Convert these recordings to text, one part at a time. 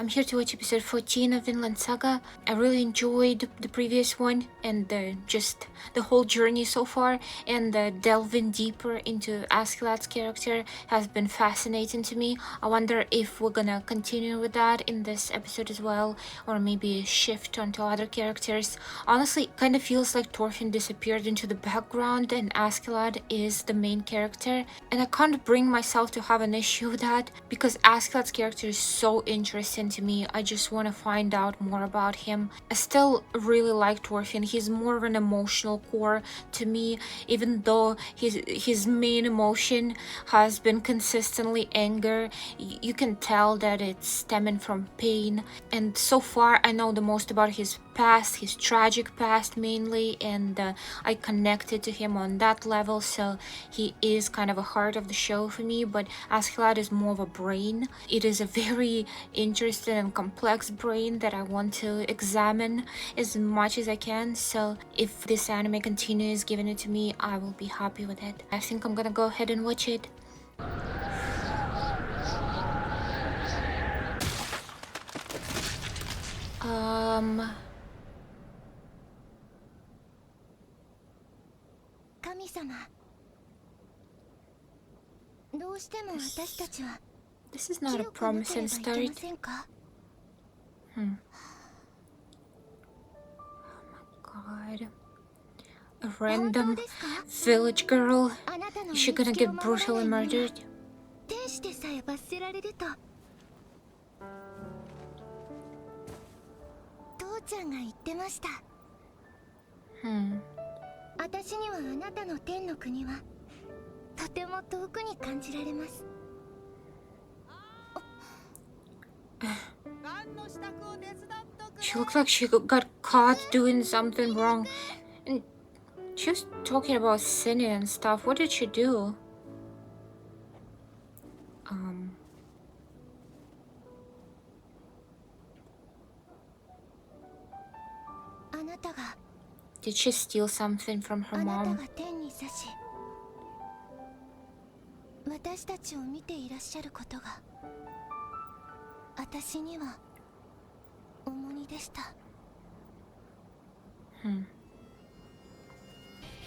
I'm here to watch episode 14 of Vinland Saga. I really enjoyed the previous one and just the whole journey so far, and delving deeper into Askeladd's character has been fascinating to me. I wonder if we're gonna continue with that in this episode as well, or maybe shift onto other characters. Honestly, it kind of feels like Thorfinn disappeared into the background and Askeladd is the main character, and I can't bring myself to have an issue with that because Askeladd's character is so interesting to me. I just want to find out more about him. I still really like Thorfinn. He's more of an emotional core to me, even though his main emotion has been consistently anger. You can tell that it's stemming from pain, and so far I know the most about his past, his tragic past mainly, and I connected to him on that level, so he is kind of a heart of the show for me. But Askeladd is more of a brain. It is a very interesting and complex brain that I want to examine as much as I can, so if this anime continues giving it to me, I will be happy with it. I think I'm gonna go ahead and watch it. This is not a promising start. Oh my god. A random village girl. Is she gonna get brutally murdered? She looked like she got caught doing something wrong. And she was talking about sinning and stuff. What did she do? Did she steal something from her mom?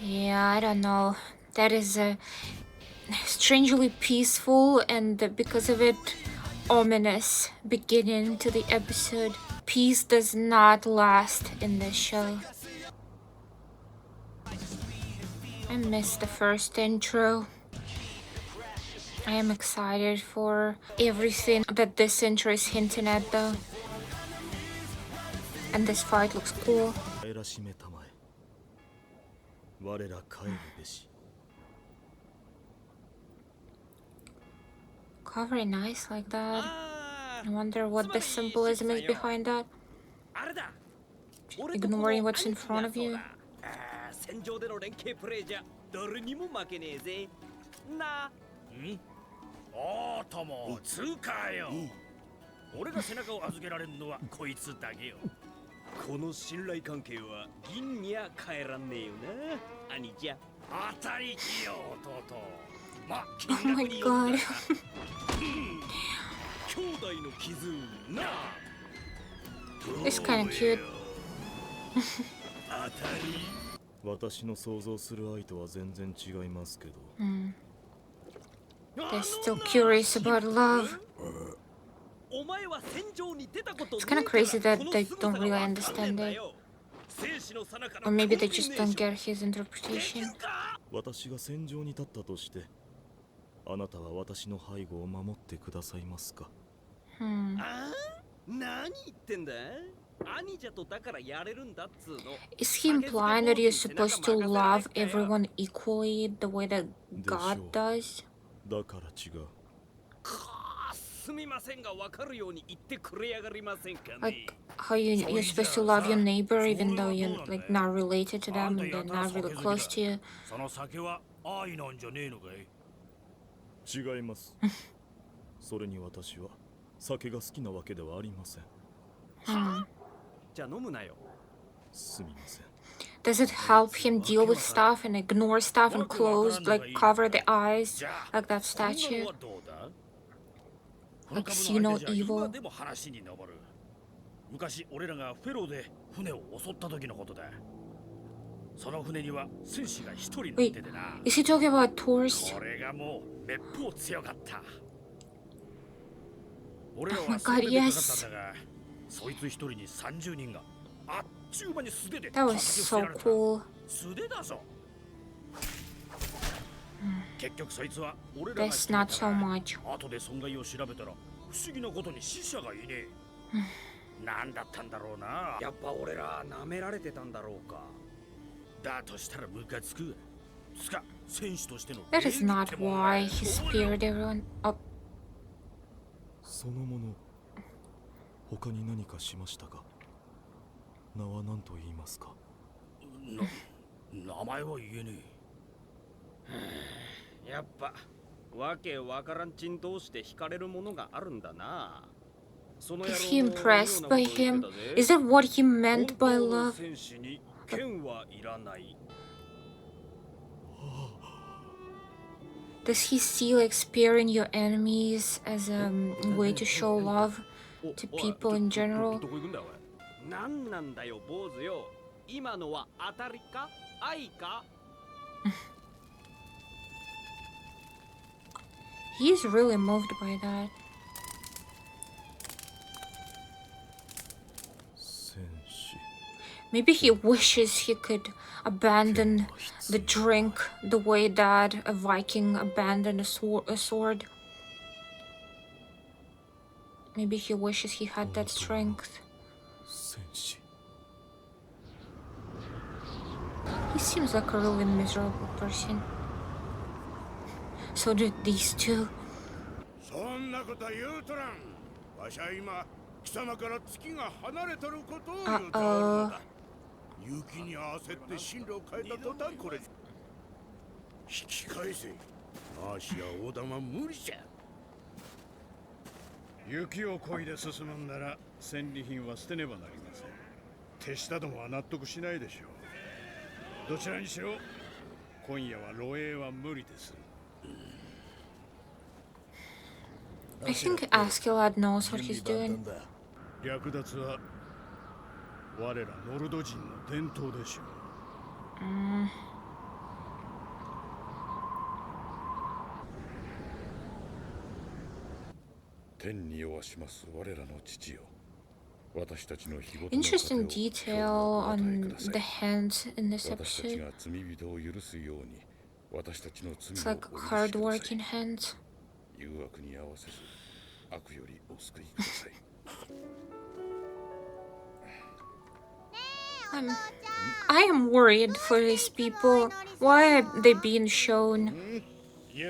Yeah, I don't know. That is strangely peaceful and because of it, ominous beginning to the episode. Peace does not last in this show. I missed the first intro. I am excited for everything that this intro is hinting at though. And this fight looks cool. Covering nice like that. I wonder what the symbolism is behind that. Ignoring what's in front of you. Oh my god. It's kind of cute. They're still curious about love. It's kind of crazy that they don't really understand it. Or maybe they just don't get his interpretation. Is he implying that you're supposed to love everyone equally the way that God does? Like how you're supposed to love your neighbor even though you're like not related to them and they're not really close to you. Does it help him deal with stuff and ignore stuff and close, like cover the eyes, like that statue? like see no evil. 昔俺らがフェローで船を襲った時のことだ。その船には戦士が一人乗っててな。Is he talking about tourists? これがもうめっぽう強かった。俺 Oh ら my は god, それでかかった yes. んだが、そいつ一人に30人があっちゅう間に素手で That was so cool. 素手だぞ。結局そいつは俺らが That's not so much. 後で損害を調べたら不思議なことに死者がいねえ。なんだったんだろうな。やっぱ俺ら舐められてたんだろうか。だとしたらムカつく。つか選手としての That is not why he speared everyone up. そのもの他に何かしましたか。名は何と言いますか。名前は言えねえ。やっぱわけわからんちん同士で惹かれるものがあるんだな。Is he impressed by him? Is that what he meant by love? Does he see like sparing your enemies as a way to show love to people in general? なんなんだよ坊主よ。今のは当たりか愛か。He's really moved by that. Maybe he wishes he could abandon the drink the way that a Viking abandoned a sword. Maybe he wishes he had that strength. He seems like a really miserable person. So did these two. Uh-oh. 雪に焦って進路を変えた途端これ引き返せ。マーシや横断は無理じゃ。雪を漕いで進むんなら戦利品は捨てねばなりません。手下どもは納得しないでしょう。どちらにしろ今夜は露営は無理です。I think Askeladd knows what he's doing. 略奪は我らノルド人の伝統でしょう。天に弱します我らの父よ。私たちの日ごとの Interesting detail on the hands in this 私たち episode. が罪人を許すように私たちの罪 It's を like お許しください。 hard-working hands. 誘惑に合わせず悪よりお救いください。I am worried for these people. Why are they being shown?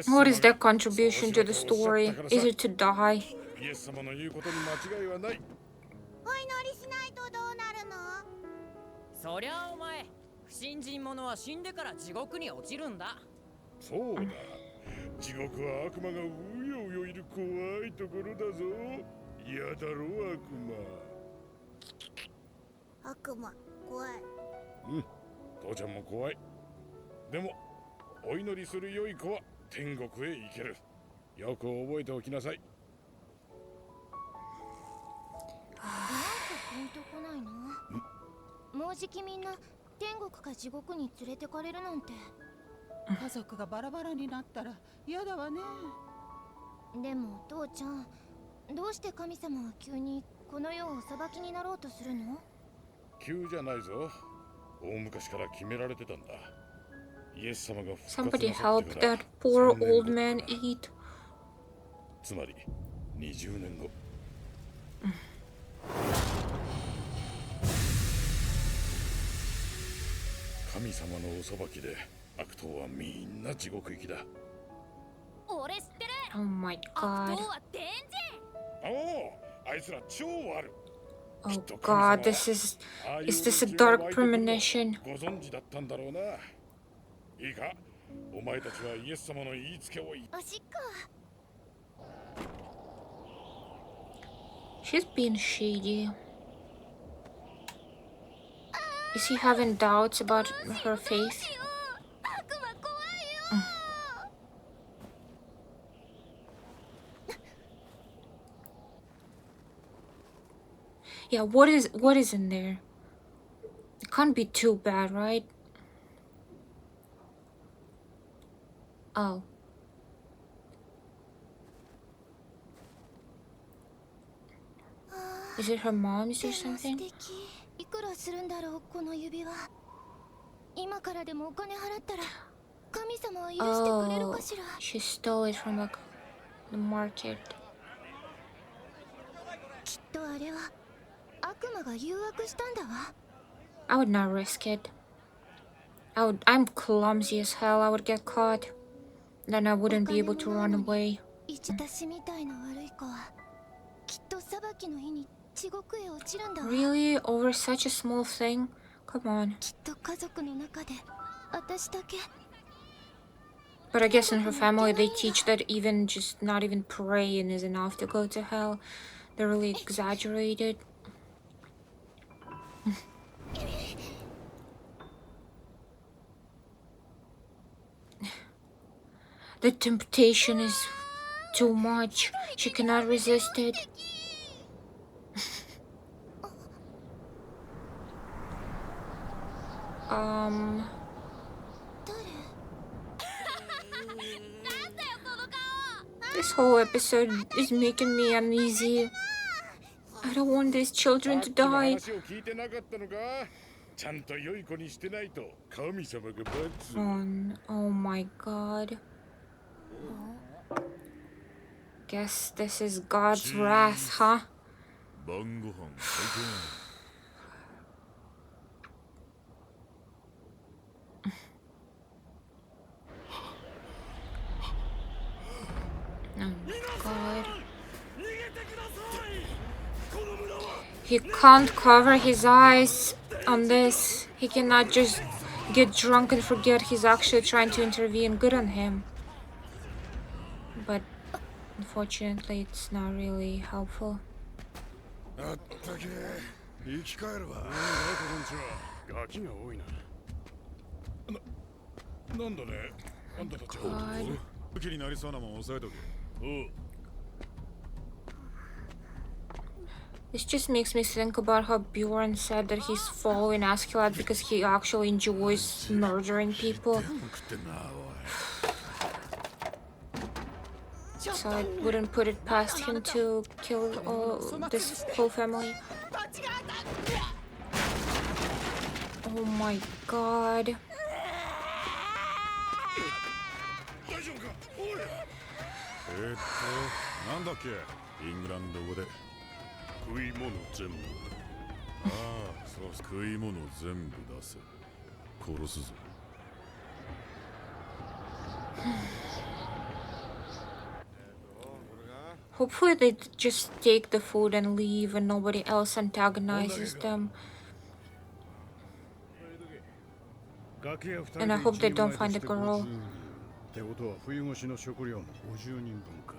What is their contribution to the story? Is it to die? イエス様の言うことに間違いはない。お祈りしないとどうなるの？そりゃお前、不信心者は死んでから地獄に落ちるんだ。そうだ。地獄は悪魔がうようよいる怖いところだぞ。嫌だろ悪魔。悪魔、怖い。父ちゃんも怖い。でもお祈りする良い子は天国へ行ける。よく覚えておきなさい。なんかピンとこないな。もうじきみんな天国か地獄に連れてかれるなんて。家族がバラバラになったら嫌だわね。でも父ちゃん、どうして神様は急にこの世をお裁きになろうとするの？急じゃないぞ。大昔から決められてたんだ。イエス様が復活 Somebody なさって help から that poor 1000年 old 後 man eat. つまり20年後。神様のお裁きで悪党はみんな地獄行きだ。俺知ってる。 Oh my 悪 god. 党は天おお、あいつら超悪。 Oh god, is this a dark premonition? ご存知だったんだろうな。いいか、お前たちはイエス様の言いつけをおしっこ。 She's being shady. Is he having doubts about her faith? 悪魔怖いよ。Yeah, what is in there? It can't be too bad, right? Oh. Is it her mom's or でも素 something? 敵。いくらするんだろうこの指輪。今からでもお金払ったら神様は許してくれる Oh, かしら。 she stole it from like the market. きっとあれは悪魔が誘惑したんだわ。 I would not risk it. I'm clumsy as hell. I would get caught. Then I wouldn't be able to run away. 私みたいな悪い子はきっと裁きの日に地獄へ落ちるんだわ。 Really? Over such a small thing? Come on. きっと家族の中で私だけ。 But I guess in her family they teach that even just not even praying is enough to go to hell. They're really exaggerated. The temptation is too much. She cannot resist it. This whole episode is making me uneasy. I don't want these children to die. 話を聞いてなかったのか。ちゃんと良い子にしてないと神様が罰。Oh my god. Guess this is God's wrath, huh? 晩ご飯開店。Oh god. He can't cover his eyes on this. He cannot just get drunk and forget he's actually trying to intervene. Good on him. But unfortunately, it's not really helpful. あったけ。生き返るわ。ガキが多いな。なんだね。あんたたちは。武器になりそうなもん抑えとけ。おう。 This just makes me think about how Bjorn said that he's following Askeladd because he actually enjoys murdering people. So I wouldn't put it past him to kill this whole family. Oh my god. なんだっけイングランド語で食い物全部ああそう食い物全部出せ殺すぞ Hopefully they just take the food and leave and nobody else antagonizes them. And I hope they don't find the girl. ってことは冬越しの食料も50人分か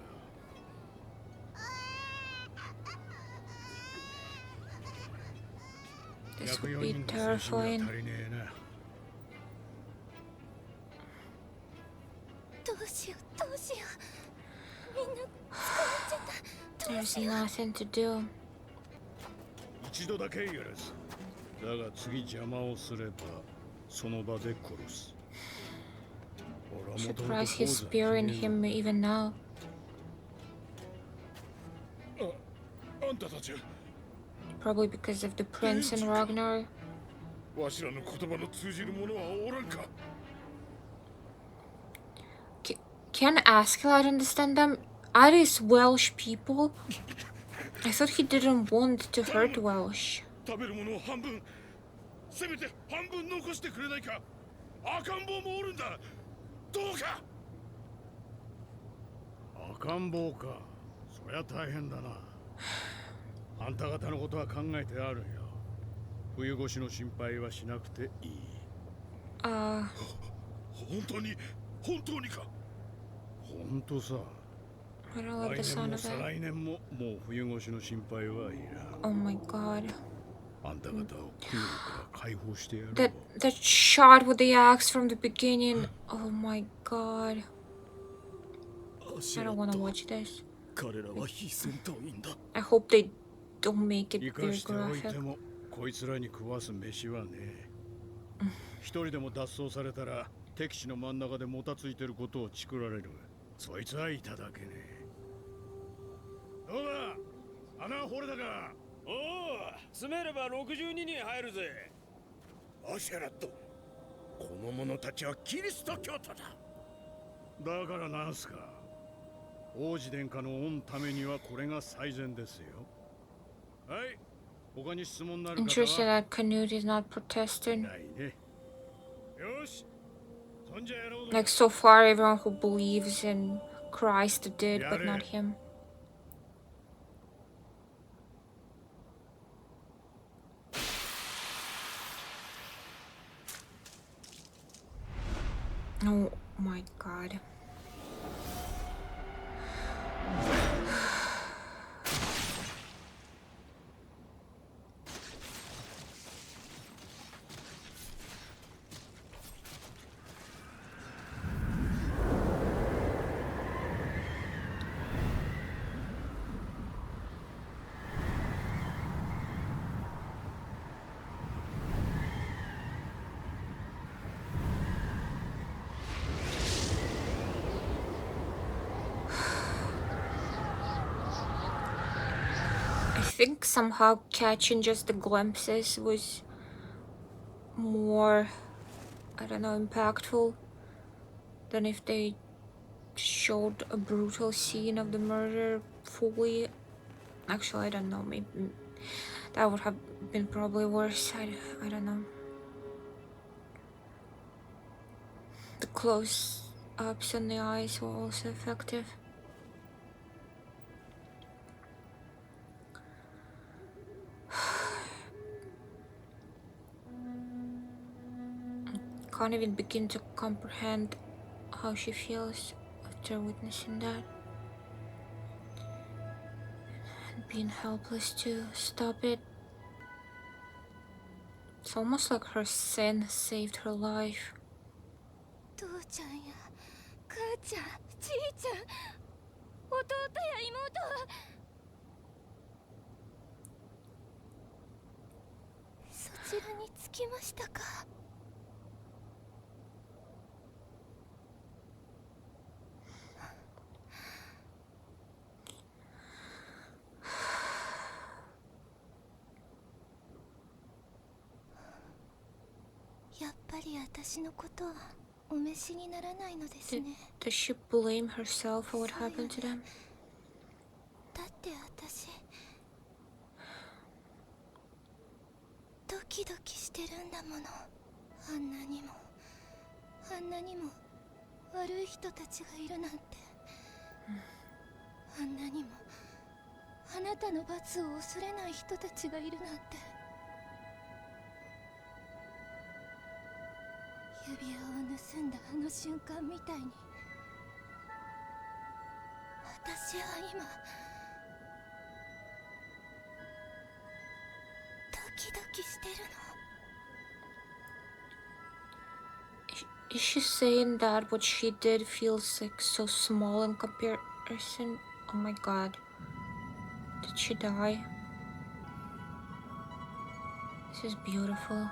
This would be terrifying. どうしようどうしよう。みんな捕まっちゃった。 There's nothing to do. 一度だけ許すだが次邪魔をすればその場で殺す Surprised he's sparing him even now. あんたたち Probably because of the prince and Ragnar. わしらの言葉の通じる者はおらんか Can Askeladd understand them? Are these Welsh people? I thought he didn't want to hurt Welsh. 食べるものを半分せめて半分残してくれないか赤ん坊もおるんだどうか赤ん坊かそりゃ大変だなあんた方のことは考えてあるよ冬越しの心配はしなくていい本当にか本当さ I don't love the sound of that. 来年ももう冬越しの心配はいらん Oh my god. あんた方を苦労から解放してやる That shot with the axe from the beginning. Oh my god. I don't want to watch this. I hope they don't make it 生か very しておいて graphic. もこいつらに食わす飯はねえ。一人でも脱走されたら敵地の真ん中でもたついてることをチクられる。そいつはいただけねえ。どうだ、穴は掘れたか。おお、詰めれば62人入るぜ。アシェラット、この者たちはキリスト教徒だ。だからなんすか。王子殿下の御ためにはこれが最善ですよ。はい、他に質問のある方は。 Interesting that Canute is not protesting. ないね。よし、そんじゃやろうぜ。 Like so far everyone who believes in Christ did, but not him. Oh my god. I think somehow catching just the glimpses was more, I don't know, impactful than if they showed a brutal scene of the murder fully. Actually, I don't know, maybe that would have been probably worse. I don't know. The close-ups on the eyes were also effective. Can't even begin to comprehend how she feels after witnessing that. And being helpless to stop it. It's almost like her sin saved her life. 父ちゃんや母ちゃんじいちゃん弟や妹はそちらに着きましたか。やっぱり私のことはお召しにならないのですね。 Does she blame herself for what happened to them? だって私ドキドキしてるんだもの。あんなにも悪い人たちがいるなんて、あんなにもあなたの罰を恐れない人たちがいるなんて。指輪を盗んだあの瞬間みたいに私は今ドキドキしてるの。 Is she saying that what she did feels like so small in comparison? Oh my god. Did she die? This is beautiful.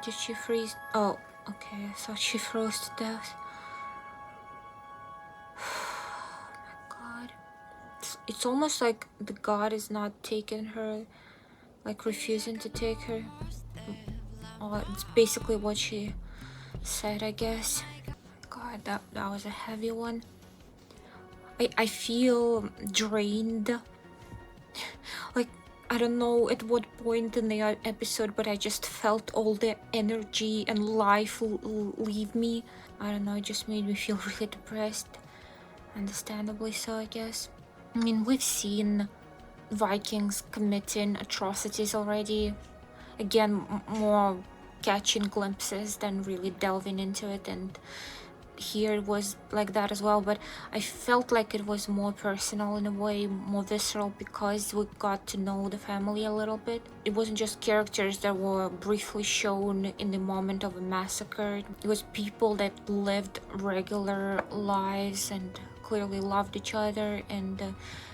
Did she freeze? Oh, okay. I thought she froze to death. Oh my god. It's almost like the god is not taking her, like refusing to take her. Oh, it's basically what she said, I guess. God, that was a heavy one. I feel drained. Like, I don't know at what point in the episode, but I just felt all the energy and life leave me. I don't know, it just made me feel really depressed. Understandably so, I guess. I mean, we've seen Vikings committing atrocities already. Again, more catching glimpses than really delving into it, and here it was like that as well, but I felt like it was more personal in a way, more visceral, because we got to know the family a little bit. It wasn't just characters that were briefly shown in the moment of a massacre. It was people that lived regular lives and clearly loved each other and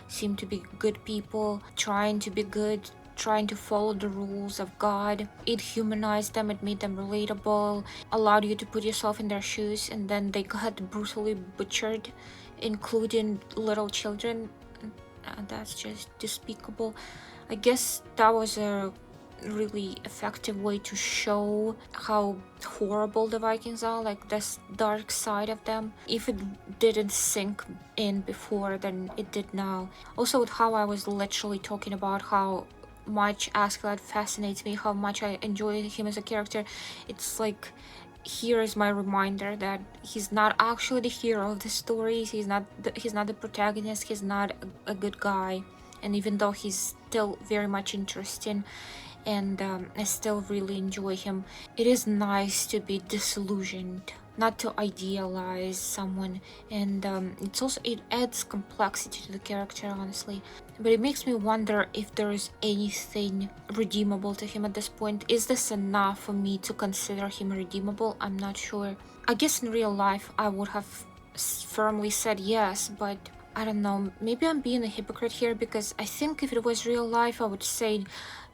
seemed to be good people, trying to be good, trying to follow the rules of God. It humanized them, it made them relatable, allowed you to put yourself in their shoes, and then they got brutally butchered, including little children. That's just despicable. I guess that was a really effective way to show how horrible the Vikings are, like this dark side of them. If it didn't sink in before, then it did now. Also with how I was literally talking about how much Askeladd fascinates me, how much I enjoy him as a character, it's like, here is my reminder that he's not actually the hero of the stories. He's not the protagonist. He's not a good guy, and even though he's still very much interesting and I still really enjoy him, it is nice to be disillusioned, not to idealize someone, and it adds complexity to the character, honestly. But it makes me wonder if there is anything redeemable to him at this point. Is this enough for me to consider him redeemable? I'm not sure. I guess in real life I would have firmly said yes, but I don't know, maybe I'm being a hypocrite here, because I think if it was real life I would say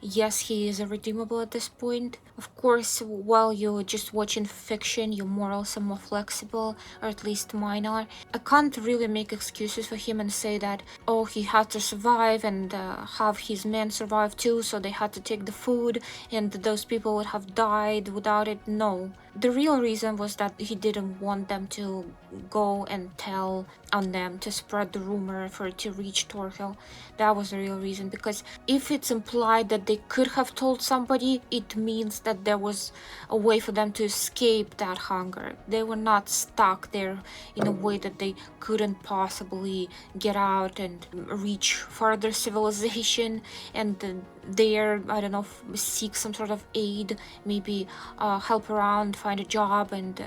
yes, he is irredeemable at this point. Of course, while you're just watching fiction, your morals are more flexible, or at least mine are. I can't really make excuses for him and say that, oh, he had to survive and have his men survive too, so they had to take the food and those people would have died without it. No. The real reason was that he didn't want them to go and tell on them, to spread the rumor for it to reach Thorhild. That was the real reason, because if it's implied that they could have told somebody, it means that there was a way for them to escape that hunger. They were not stuck there in a way that they couldn't possibly get out and reach further civilization and there, I don't know, seek some sort of aid, maybe help around, find a job, and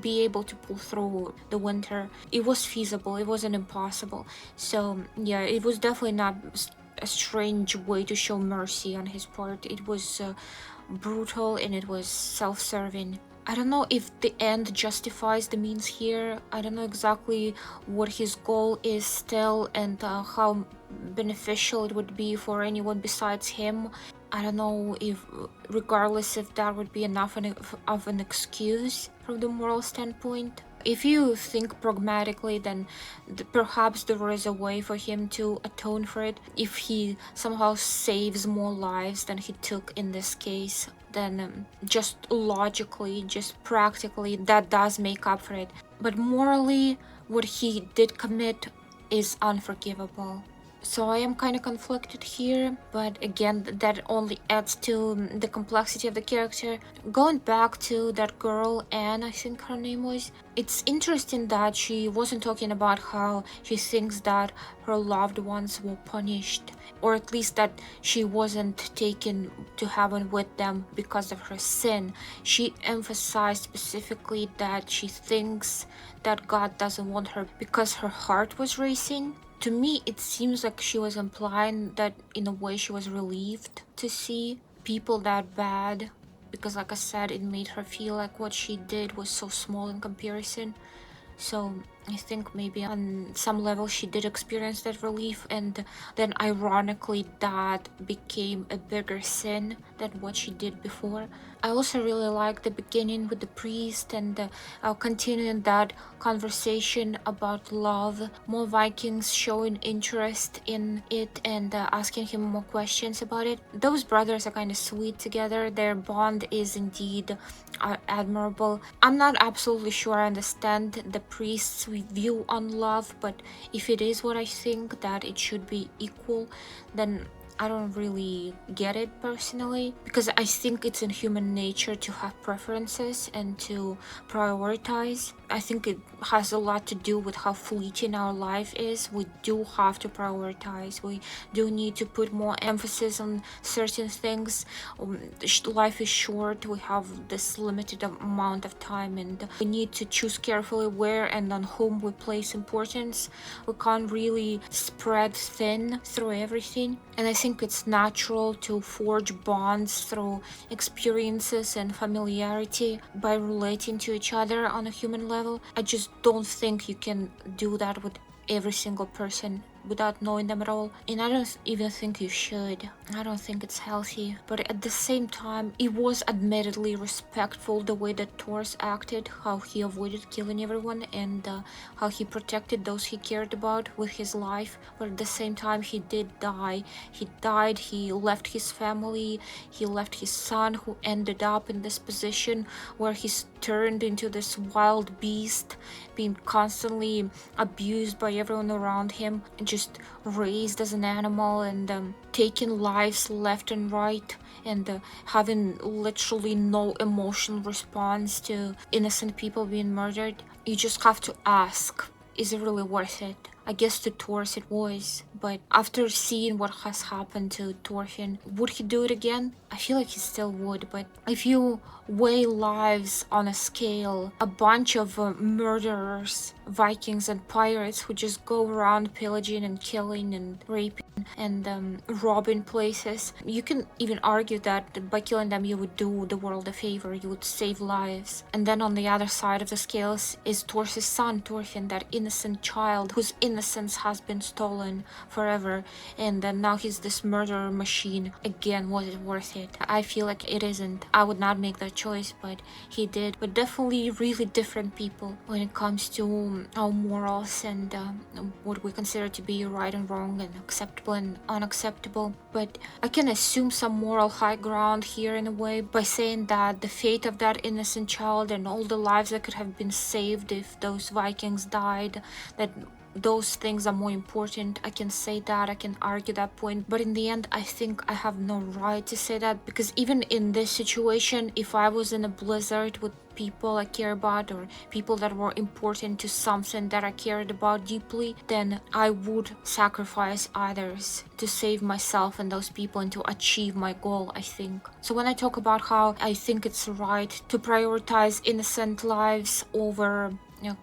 be able to pull through the winter. It was feasible, it wasn't impossible. So yeah, it was definitely not a strange way to show mercy on his part. It was brutal and it was self-serving. I don't know if the end justifies the means here. I don't know exactly what his goal is still and how beneficial it would be for anyone besides him. I don't know if, regardless if that would be enough of an excuse from the moral standpoint. If you think pragmatically, then perhaps there is a way for him to atone for it. If he somehow saves more lives than he took in this case, then just logically, just practically, that does make up for it. But morally, what he did commit is unforgivable. So I am kind of conflicted here, but again, that only adds to the complexity of the character. Going back to that girl, Anne, I think her name was, it's interesting that she wasn't talking about how she thinks that her loved ones were punished, or at least that she wasn't taken to heaven with them because of her sin. She emphasized specifically that she thinks that God doesn't want her because her heart was racing. To me, it seems like she was implying that in a way she was relieved to see people that bad, because like I said, it made her feel like what she did was so small in comparison. So I think maybe on some level she did experience that relief, and then ironically that became a bigger sin than what she did before. I also really like the beginning with the priest and continuing that conversation about love, more Vikings showing interest in it and asking him more questions about it. Those brothers are kind of sweet together. Their bond is indeed admirable. I'm not absolutely sure I understand the priest's view on love, but if it is what I think, that it should be equal, then I don't really get it personally, because I think it's in human nature to have preferences and to prioritize. I think it has a lot to do with how fleeting our life is. We do have to prioritize. We do need to put more emphasis on certain things. Life is short. We have this limited amount of time, and we need to choose carefully where and on whom we place importance. We can't really spread thin through everything, and I think it's natural to forge bonds through experiences and familiarity by relating to each other on a human level. I just don't think you can do that with every single person without knowing them at all, and I don't even think you should. I don't think it's healthy, but at the same time, it was admittedly respectful the way that Thors acted, how he avoided killing everyone, and how he protected those he cared about with his life. But at the same time, he did die. He died, he left his family, he left his son, who ended up in this position where he's turned into this wild beast, being constantly abused by everyone around him, and just raised as an animal, and taking lives left and right, and having literally no emotional response to innocent people being murdered. You just have to ask, is it really worth it? I guess to Thors it was, but after seeing what has happened to Thorfinn, would he do it again? I feel like he still would, but if you weigh lives on a scale, a bunch of murderers, Vikings and pirates who just go around pillaging and killing and raping and robbing places, you can even argue that by killing them you would do the world a favor, you would save lives. And then on the other side of the scales is Thors' son, Thorfinn, that innocent child whose innocence has been stolen forever, and then now he's this murderer machine. Again, was it worth it? I feel like it isn't. I would not make that choice, but he did. But definitely really different people when it comes to our morals and what we consider to be right and wrong and acceptable and unacceptable. But I can assume some moral high ground here in a way by saying that the fate of that innocent child and all the lives that could have been saved if those Vikings died, that those things are more important. I can say that, I can argue that point, but in the end I think I have no right to say that, because even in this situation, if I was in a blizzard with people I care about or people that were important to something that I cared about deeply, then I would sacrifice others to save myself and those people and to achieve my goal, I think. So when I talk about how I think it's right to prioritize innocent lives over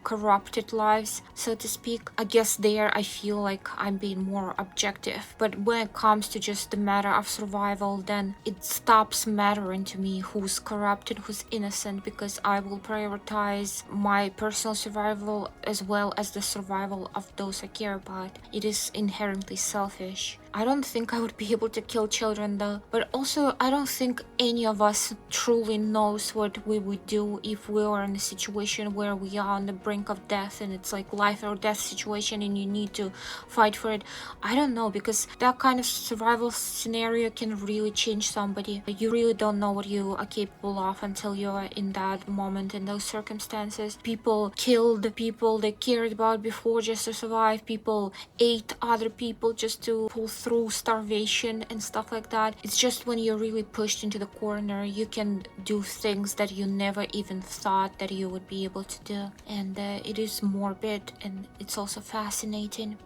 corrupted lives, so to speak, I guess there I feel like I'm being more objective. But when it comes to just the matter of survival, then it stops mattering to me who's corrupted, who's innocent, because I will prioritize my personal survival as well as the survival of those I care about. It is inherently selfish. I don't think I would be able to kill children though, but also I don't think any of us truly knows what we would do if we were in a situation where we are on the brink of death and it's like life or death situation and you need to fight for it. I don't know, because that kind of survival scenario can really change somebody. You really don't know what you are capable of until you're in that moment, in those circumstances. People killed people they cared about before just to survive. People ate other people just to pull through starvation and stuff like that. It's just when you're really pushed into the corner, you can do things that you never even thought that you would be able to do. And it is morbid and it's also fascinating.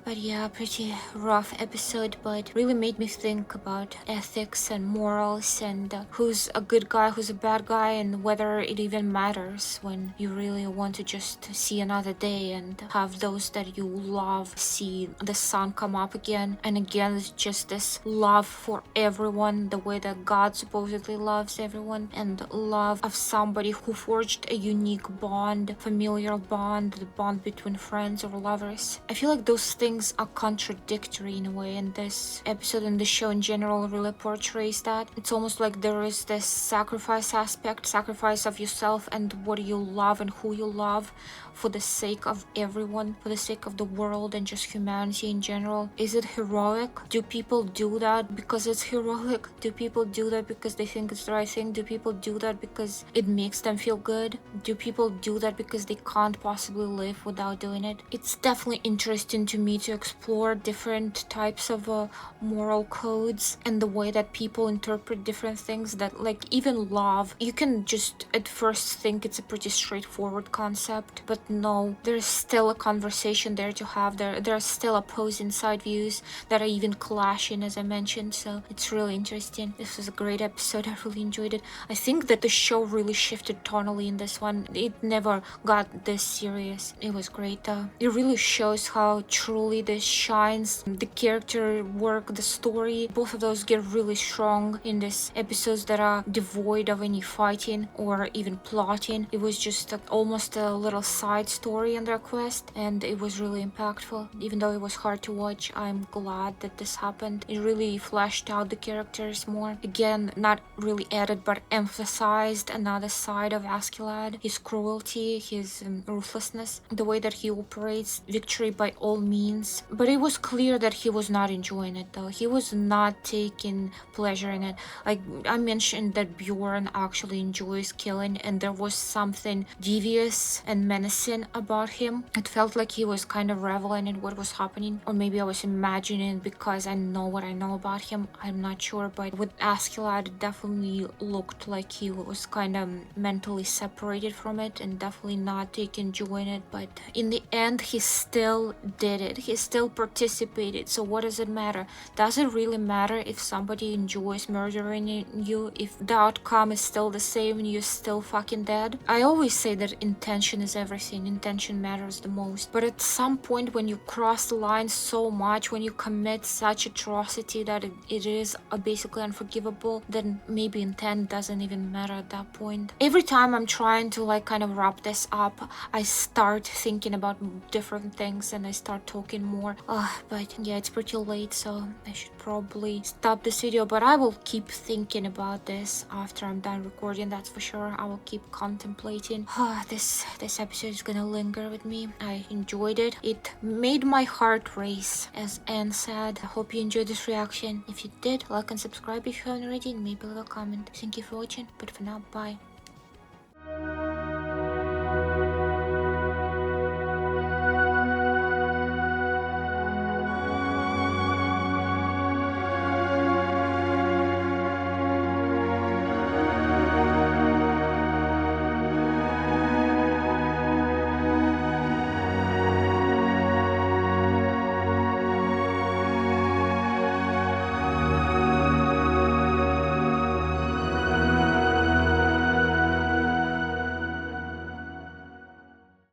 But yeah, pretty rough episode, but really made me think about ethics and morals and who's a good guy, who's a bad guy, and whether it even matters when you really want to just see another day and have those that you love see the sun come up again and again. It's just this love for everyone, the way that God supposedly loves everyone, and love of somebody who forged a unique bond, familial bond, the bond between friends or lovers. I feel like those things are contradictory in a way, and this episode and the show in general really portrays that. It's almost like there is this sacrifice aspect, sacrifice of yourself and what you love and who you love for the sake of everyone, for the sake of the world and just humanity in general. Is it heroic? Do people do that because it's heroic? Do people do that because they think it's the right thing? Do people do that because it makes them feel good? Do people do that because they can't possibly live without doing it? It's definitely interesting to me to to explore different types of moral codes and the way that people interpret different things, that like even love, you can just at first think it's a pretty straightforward concept, but no, there's still a conversation there to have. There are still opposing side views that are even clashing, as I mentioned, so it's really interesting. This was a great episode. I really enjoyed it. I think that the show really shifted tonally in this one. It never got this serious. It was great though. It really shows how truly this shines. The character work, the story, both of those get really strong in these episodes that are devoid of any fighting or even plotting. It was just almost a little side story in their quest, and it was really impactful. Even though it was hard to watch, I'm glad that this happened. It really fleshed out the characters more. Again, not really added but emphasized another side of Askeladd, his cruelty, his ruthlessness, the way that he operates, victory by all means. But it was clear that he was not enjoying it though. He was not taking pleasure in it. Like I mentioned that Bjorn actually enjoys killing, and there was something devious and menacing about him. It felt like he was kind of reveling in what was happening, or maybe I was imagining because I know what I know about him. I'm not sure, but with Askeladd, it definitely looked like he was kind of mentally separated from it and definitely not taking joy in it. But in the end, he still did it. He still participated. So what does it matter? Does it really matter if somebody enjoys murdering you, if the outcome is still the same and you're still fucking dead? I always say that intention is everything. Intention matters the most. But at some point, when you cross the line so much, when you commit such atrocity that it is basically unforgivable, then maybe intent doesn't even matter at that point. Every time I'm trying to like kind of wrap this up, I start thinking about different things and I start talking more. But yeah, it's pretty late, so I should probably stop this video, but I will keep thinking about this after I'm done recording, that's for sure. I will keep contemplating. This episode is gonna linger with me. I enjoyed it. It made my heart race, as Anne said. I hope you enjoyed this reaction. If you did, like and subscribe if you haven't already, and maybe leave a comment. Thank you for watching, but for now, bye.